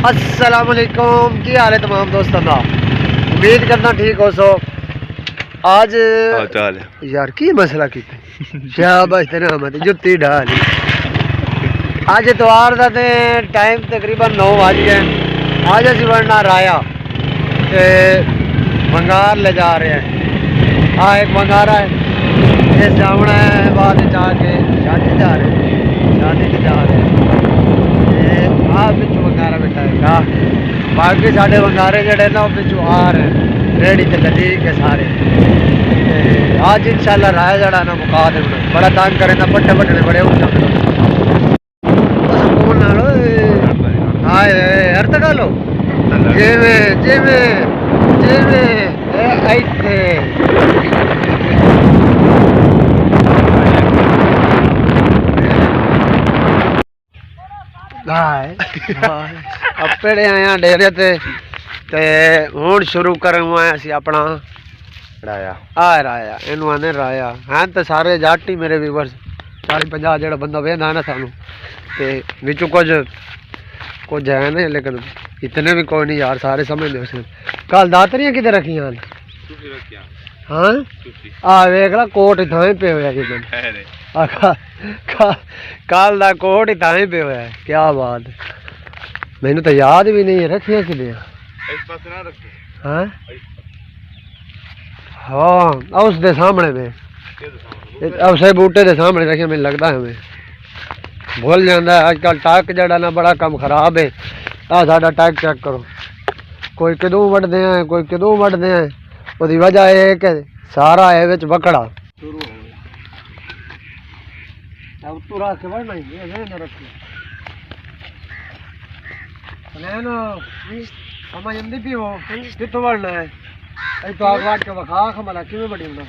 अस्सलाम वालेकुम, की हाल है तमाम दोस्तों का। उम्मीद करना ठीक हो। सो आज यार की मसला की शाबाश तेरे हमद जुत्ती ढाल आज इतवार का ते टाइम तकरीबन 9 बज गए। आज असी बनना राया ते बंगार ले जा रहे हैं। हाँ एक बंगारा है, ये जावना है बाद जाके शादी जा रहे हैं, शादी से जा रहे हैं। हाँ पिछू बंगारा बैठा है, बाकी साढ़े बंगारे जड़े ना पिछू आ रहे हैं रेडी ते लदी के सारे। आज इंशाल्लाह राया जड़ा ना मुका देना, बड़ा तंग करे ना, पट्टे पट्टने बड़े हो जाते सुकून नाल। हाय अर्थ गालो जिवे जिवे जिवे ऐथे अपने आया डेरे ते हुण शुरू करूँ असी अपना राया। राया इनू आने राया हैं तो सारे जाट ही मेरे व्यूवर्स 40-50 जो बंदा वेंदा है ना सानू ते विचू कुछ है नहीं, लेकिन इतने भी कोई नहीं यार, सारे समझते उसे। कल दातरियां कितने रखियां? हाँ आ वेख ला कोट इतना पे होया कल दा कोट इतना पे होया। क्या बात, मैनू तो याद भी नहीं है रखियां कितने। हाँ हाँ उस दे सामने में उसे बूटे के सामने रखिया, मैंने लगता है मैं भूल जाता है। अजकल टक जड़ा ना बड़ा कम खराब है। आ साडा टक चेक करो, कोई कदों वढ़दे हैं कोई कदों वढ़दे हैं। उसकी वजह है कि सारा है विच बकड़ा समझ आती पी वो कितों वढ़ना है। तो आग वाट के वखा खमला किवें बड़ी होना।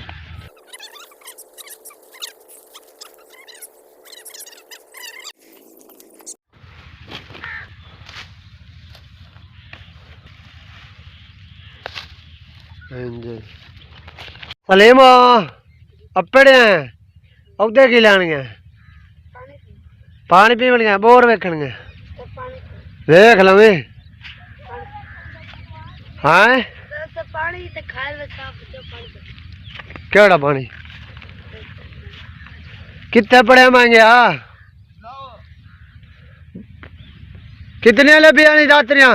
सलीम अपड़े हैं उदे की लैनियां? पानी पीवनियां बोर वेखनियां? वेख लवे। हाँ केड़ा पानी कितने पड़े मांगया? कितने लभी आनी दातरियां?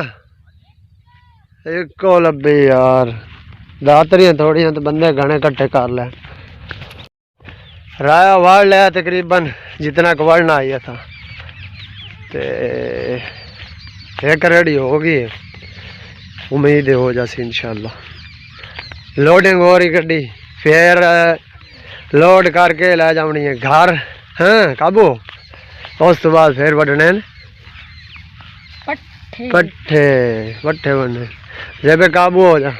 एक लभी यार, दातरियां थोड़ियां तो बंदे घने कट्ठे कर ले। राया वाड़ लिया तकरीबन जितना कवड़ना आया था ते एक रेडी हो गई, उम्मीद हो जासी इंशाल्लाह। लोडिंग हो रही गड्डी, फिर लोड करके लै जानी है घर। हाँ काबू उस तो बाद फिर वढ़ने पट्ठे पट्ठे बनने जब काबू हो जा।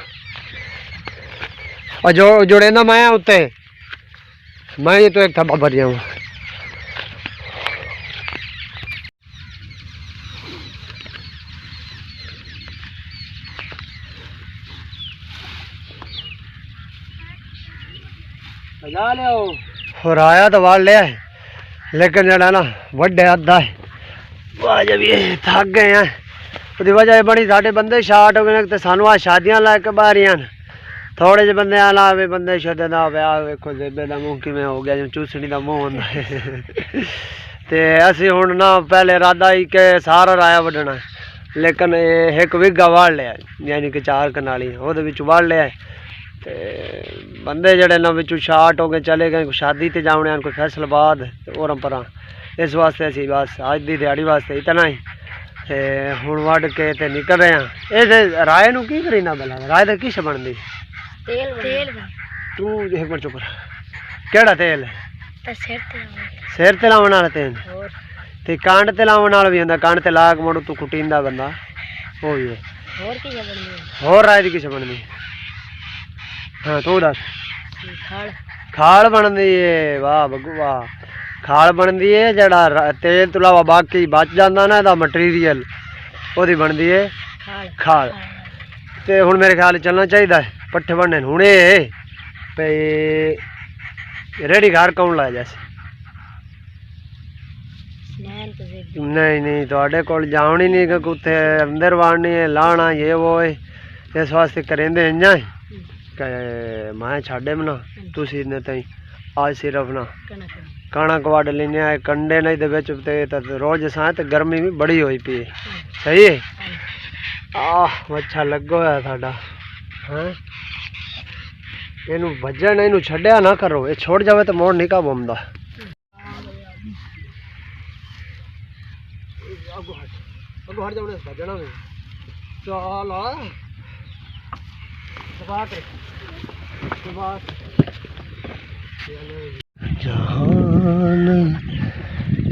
और जो जुड़े ना मैं उत्ते मैं ये तो एक थप्पा भर जाऊँ। और आया तो वाड़ लिया, लेकिन जड़ा ना वड्डे अद्धा है जब ये थक गए हैं। उसकी वजह बड़ी साढ़े बंदे शार्ट हो गए तो सानू आ शादियां लैके बारियां थोड़े जे बंदे आला आवे बंदे शदे ना आवे। आ वेखो जेबे दा मुंह किवें हो गया, जिवें चूसनी दा मुंह होंदा है। ते असी हुण ना पहले इरादा ही कि सारा राया वड्डना, लेकिन एक विगा वाड़ लिया यानी कि 4 कनाली ओहदे विच वाड़ लिया। ते बंदे जड़े ना विचों शार्ट हो गए चले गए, शादी ते जाने कोई फैसलाबाद और परा। इस वास्ते असी बस अज दी दिहाड़ी वास्ते इतना ही ते हुण वढ़ के ते निकल रहे हैं। इस राय नूं की करीना भला? राय दा किश बनदी? तेल तू एक मिनट चुप केड़ा तेल? सिर ते लावन वाला तेल ते कांड ते लावन वाला भी होंदा। कांड ते ला के मुड़ तू कुटींदा बंदा वो भी है। होर राय दी किश बनदी? हाँ तू दस। खाल बनदी है? वाह बग्गू वाह, खाल बनदी है। जड़ा तेल तो इलावा बाकी बच जाता ना इहदा मटीरियल ओहदी बनदी है खाल। ते हुण मेरे ख्याल चलना चाहिए पट्ठे बनने हूँ रेडी घर कौन लाया जैसे नहीं नहीं ਤੁਹਾਡੇ ਕੋਲ ਜਾਉਣੀ ਨਹੀਂ ਕਿ ਉੱਥੇ ਅੰਦਰ ਵਾੜਨੀ ਹੈ ਲਾਣਾ ਇਹ ਉਹ ਹੈ ਇਸ ਵਾਸਤੇ ਕਰਿੰਦੇ ਇੰਜਾਂ ਕਿ ਮੈਂ ਛੱਡੇ ਮਨਾ ਤੁਸੀਂ ਨੇ ਤਈ आज सिर्फ ना कणक वड लेने आए कंडे नहीं दे विच ते रोज सां ते गर्मी भी बड़ी होई पई सही है अच्छा लगो है साडा हैं इनू भजन इनू छड्या ना करो ये छोड़ जावे तो मोड़ नहीं का बमदा अगो हट जाओ भजना में चल जहान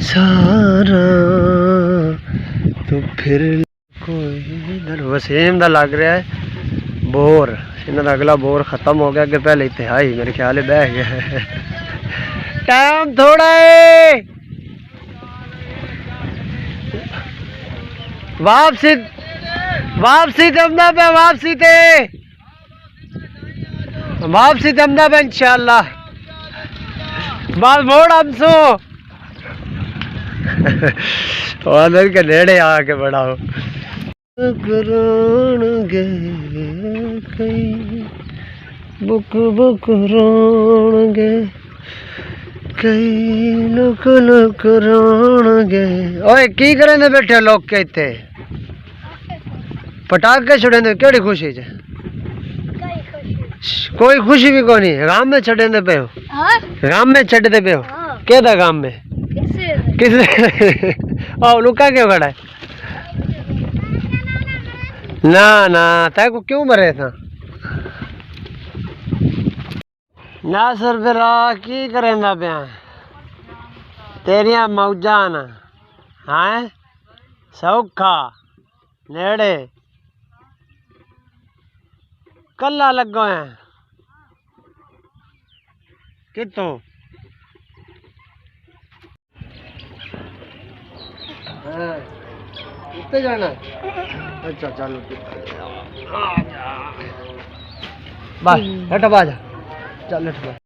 सारा तो फिर कोई इधर वसीम दा लग रहा है बोर इन्हों अगला बोर खत्म हो गया अगे पहले इतिहाई मेरे ख्याल बह गया टाइम थोड़ा है वापसी वापसी दमदा पे वापसी दमदा पे इंशाल्लाह बाल मोड़ हमसो अंदर के नेड़े आके बढ़ाओ बुक बुक रोणगे कई लोग लोग रोणगे ओए की करें बैठे लोग के इत्थे पटाखे छुड़े केड़ी खुशी च कोई खुशी भी कोनी गांव में छड़े पे हो गांव में छड़ते पे हो केदा गांव में किस ओ लुका क्यों खड़ा है ना ना तेरे को क्यों मरे था ना सर बिरा की करेंदा पिया तेरिया मौजा ना हैं सौखा नेड़े कला लगो है कितों कितने जाना अच्छा चलो बस हट बाजा चल हट